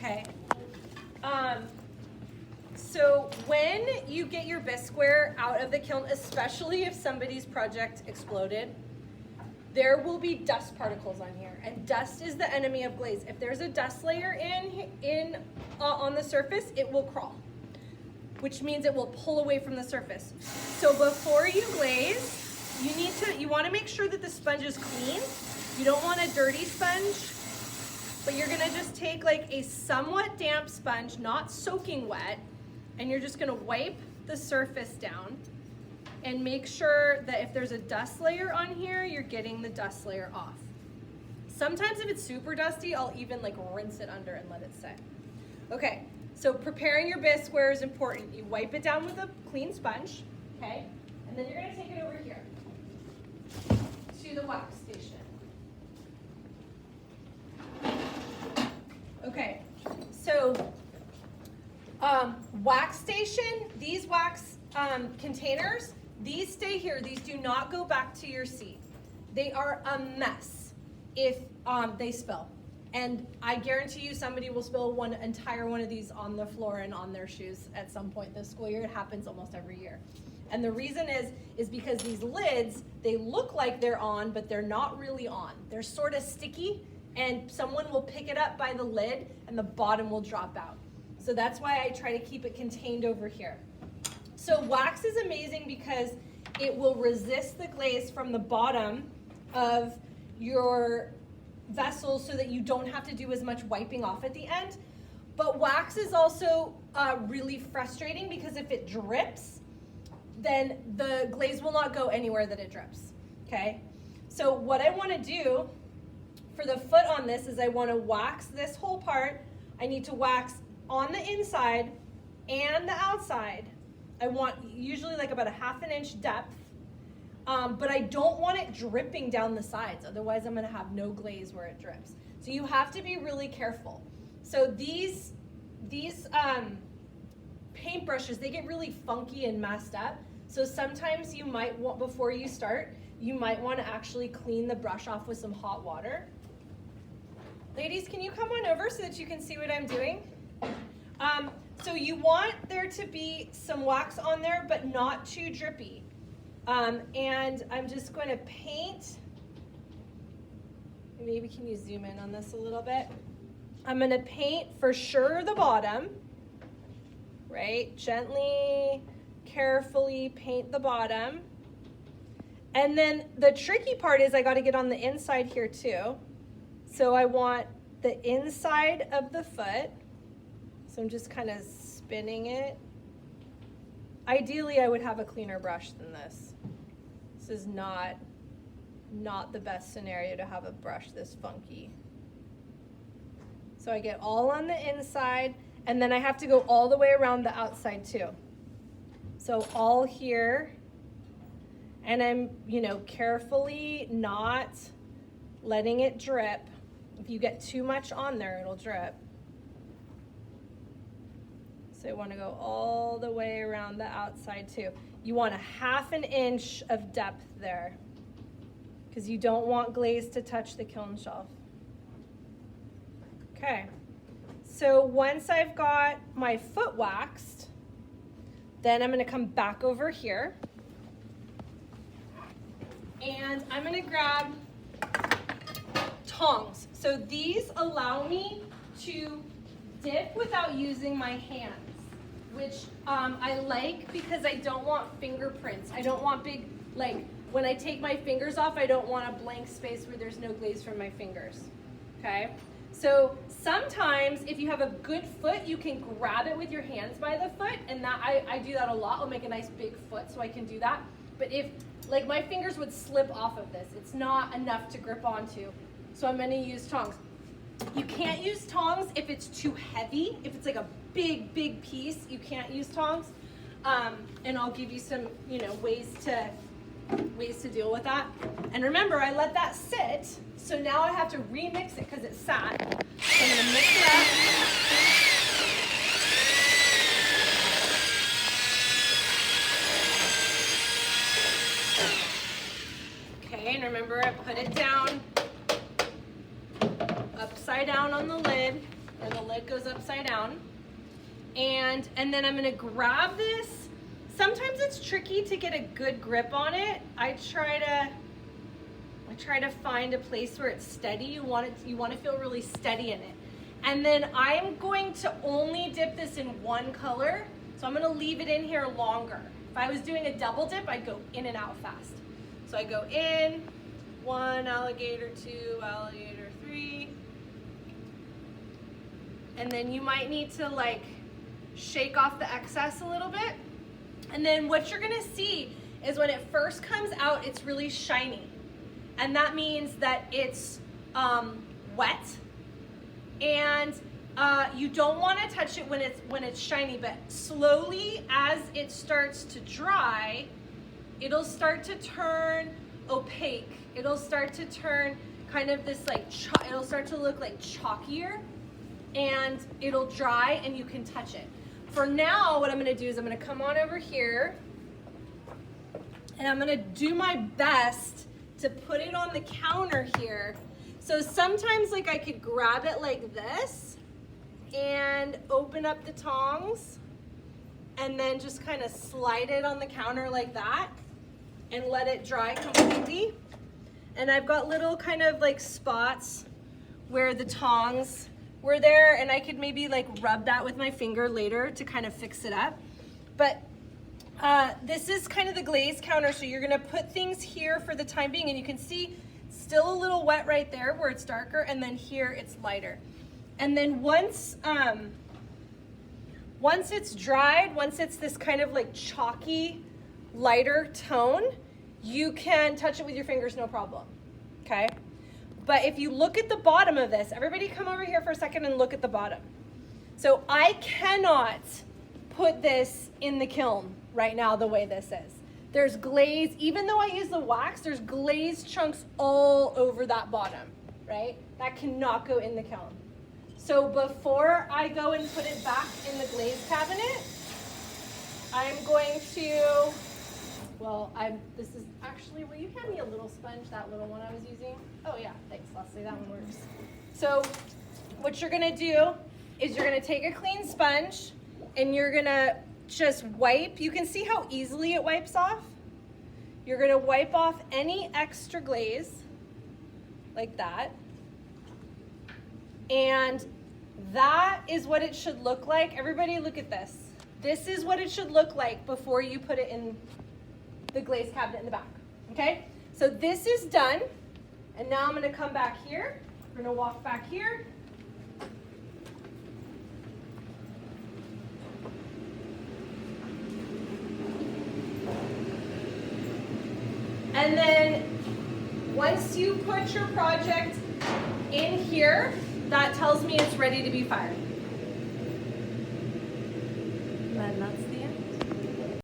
Okay. So when you get your bisqueware out of the kiln, especially if somebody's project exploded, there will be dust particles on here, and dust is the enemy of glaze. If there's a dust layer on the surface, it will crawl, which means it will pull away from the surface. So before you glaze, you want to make sure that the sponge is clean. You don't want a dirty sponge, but you're gonna just take like a somewhat damp sponge, not soaking wet, and you're just gonna wipe the surface down and make sure that if there's a dust layer on here, you're getting the dust layer off. Sometimes if it's super dusty, I'll even like rinse it under and let it set. Okay, so preparing your bisqueware is important. You wipe it down with a clean sponge, okay? And then you're gonna take it over here to the wax station. Okay, so wax station, these wax containers, these stay here. These do not go back to your seat. They are a mess if they spill. And I guarantee you somebody will spill one entire one of these on the floor and on their shoes at some point this school year. It happens almost every year. And the reason is because these lids, they look like they're on, but they're not really on. They're sort of sticky, and someone will pick it up by the lid and the bottom will drop out. So that's why I try to keep it contained over here. So wax is amazing because it will resist the glaze from the bottom of your vessel so that you don't have to do as much wiping off at the end. But wax is also really frustrating because if it drips, then the glaze will not go anywhere that it drips, okay? So what I wanna do for the foot on this is I wanna wax this whole part. I need to wax on the inside and the outside. I want usually like about a ½ an inch depth, but I don't want it dripping down the sides. Otherwise I'm gonna have no glaze where it drips. So you have to be really careful. So these paintbrushes, they get really funky and messed up. So sometimes you might want, before you start, you might want to actually clean the brush off with some hot water. Ladies, can you come on over so that you can see what I'm doing? So you want there to be some wax on there, but not too drippy. And I'm just going to paint. Maybe can you zoom in on this a little bit? I'm going to paint for sure the bottom, right? Gently, carefully paint the bottom. And then the tricky part is I got to get on the inside here too. So I want the inside of the foot. So I'm just kind of spinning it. Ideally, I would have a cleaner brush than this. This is not the best scenario to have a brush this funky. So I get all on the inside, and then I have to go all the way around the outside too. So all here, and I'm, carefully not letting it drip. If you get too much on there, it'll drip. So I want to go all the way around the outside too. You want a ½ an inch of depth there because you don't want glaze to touch the kiln shelf. Okay, so once I've got my foot waxed, then I'm going to come back over here and I'm going to grab tongs. So these allow me to dip without using my hands, which I like because I don't want fingerprints. I don't want big, when I take my fingers off, I don't want a blank space where there's no glaze from my fingers, okay? So sometimes if you have a good foot, you can grab it with your hands by the foot, and that I do that a lot. I'll make a nice big foot so I can do that. But if, my fingers would slip off of this, it's not enough to grip onto. So I'm gonna use tongs. You can't use tongs if it's too heavy. If it's like a big piece, you can't use tongs. And I'll give you some, ways to deal with that. And remember, I let that sit, so now I have to remix it because it sat. So I'm gonna mix it up. Okay, and remember I put it down upside down on the lid, or the lid goes upside down. And then I'm gonna grab this. Sometimes it's tricky to get a good grip on it. I try to find a place where it's steady. You want to feel really steady in it. And then I'm going to only dip this in one color. So I'm gonna leave it in here longer. If I was doing a double dip, I'd go in and out fast. So I go in, 1 alligator, 2 alligator, 3. And then you might need to like shake off the excess a little bit. And then what you're gonna see is when it first comes out, it's really shiny. And that means that it's wet. And you don't wanna touch it when it's shiny, but slowly as it starts to dry, it'll start to turn opaque. It'll start to turn kind of this like, it'll start to look like chalkier, and it'll dry and you can touch it. For now, what I'm gonna do is I'm gonna come on over here and I'm gonna do my best to put it on the counter here. So sometimes like I could grab it like this and open up the tongs and then just kind of slide it on the counter like that and let it dry completely. And I've got little kind of like spots where the tongs were there, and I could maybe like rub that with my finger later to kind of fix it up. But this is kind of the glaze counter, so you're gonna put things here for the time being, and you can see still a little wet right there where it's darker, and then here it's lighter. And then once it's dried, once it's this kind of like chalky, lighter tone, you can touch it with your fingers, no problem, okay? But if you look at the bottom of this, everybody come over here for a second and look at the bottom. So I cannot put this in the kiln right now the way this is. There's glaze, even though I use the wax, there's glaze chunks all over that bottom, right? That cannot go in the kiln. So before I go and put it back in the glaze cabinet, I'm going to, this is actually, will you hand me a little sponge, that little one I was using? Oh yeah, thanks Leslie, that one works. So what you're gonna do is you're gonna take a clean sponge and you're gonna just wipe. You can see how easily it wipes off. You're gonna wipe off any extra glaze like that. And that is what it should look like. Everybody look at this. This is what it should look like before you put it in the glaze cabinet in the back, okay? So this is done, and now I'm gonna come back here. We're gonna walk back here. And then once you put your project in here, that tells me it's ready to be fired. And that's